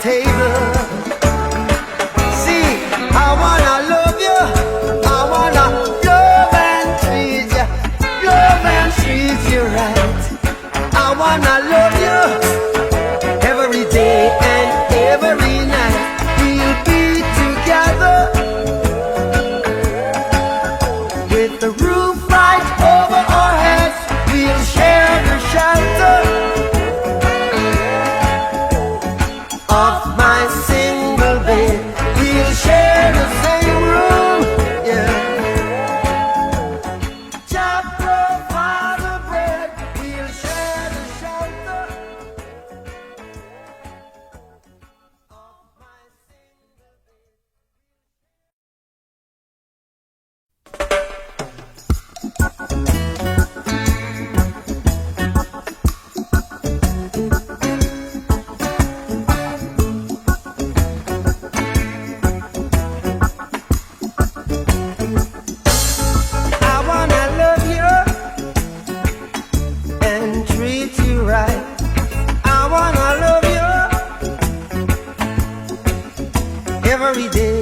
table. See, I wanna love you, I wanna love and treat you right. I wanna love you every day and every night. We'll be together with the roof right over our heads. We'll share the shelter of my single bed. We'll share the same room, yeah. Just provide the bread. We'll share the shelter of my single bed. I wanna love you and treat you right. I wanna love you every day